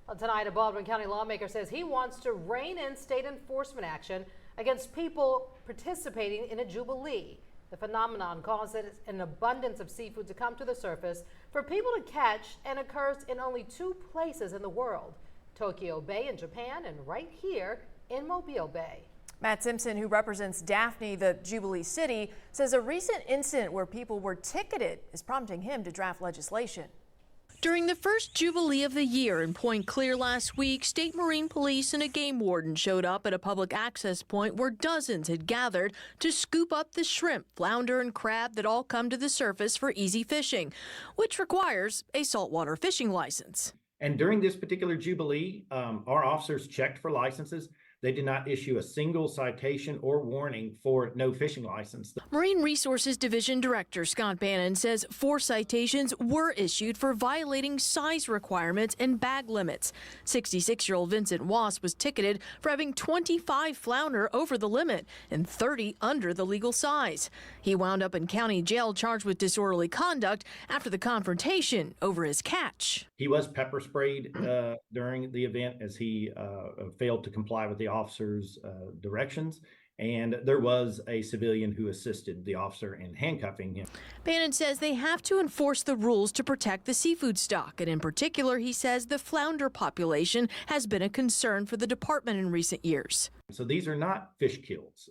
Well, tonight, a Baldwin County lawmaker says he wants to rein in state enforcement action against people participating in a jubilee. The phenomenon causes an abundance of seafood to come to the surface for people to catch and occurs in only 2 places in the world, Tokyo Bay in Japan and right here in Mobile Bay. Matt Simpson, who represents Daphne, the Jubilee city, says a recent incident where people were ticketed is prompting him to draft legislation. During the first Jubilee of the year in Point Clear last week, State Marine Police and a game warden showed up at a public access point where dozens had gathered to scoop up the shrimp, flounder, and crab that all come to the surface for easy fishing, which requires a saltwater fishing license. And during this particular Jubilee, our officers checked for licenses. They did not issue a single citation or warning for no fishing license. Marine Resources Division Director Scott Bannon says 4 citations were issued for violating size requirements and bag limits. 66-year-old Vincent Wass was ticketed for having 25 flounder over the limit and 30 under the legal size. He wound up in county jail charged with disorderly conduct after the confrontation over his catch. He was pepper sprayed during the event as he failed to comply with the officer's directions, and there was a civilian who assisted the officer in handcuffing him. Bannon says they have to enforce the rules to protect the seafood stock, and in particular, he says the flounder population has been a concern for the department in recent years. So these are not fish kills.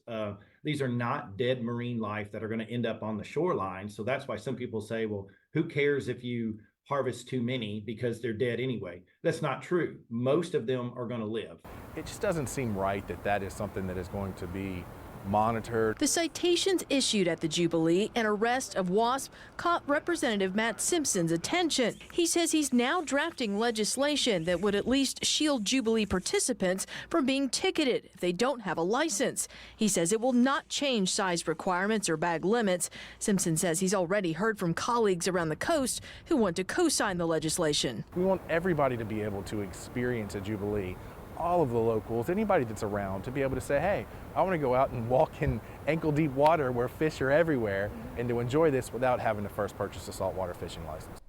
These are not dead marine life that are going to end up on the shoreline. So that's why some people say, well, who cares if you harvest too many because they're dead anyway. That's not true. Most of them are going to live. It just doesn't seem right that that is something that is going to be monitored. The citations issued at the Jubilee and arrest of WASP caught Representative Matt Simpson's attention. He says he's now drafting legislation that would at least shield Jubilee participants from being ticketed if they don't have a license. He says it will not change size requirements or bag limits. Simpson says he's already heard from colleagues around the coast who want to co-sign the legislation. We want everybody to be able to experience a Jubilee. All of the locals, anybody that's around, to be able to say, hey, I want to go out and walk in ankle-deep water where fish are everywhere and to enjoy this without having to first purchase a saltwater fishing license.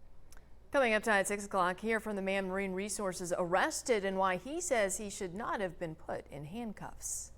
Coming up tonight at 6 o'clock, hear from the man Marine Resources arrested and why he says he should not have been put in handcuffs.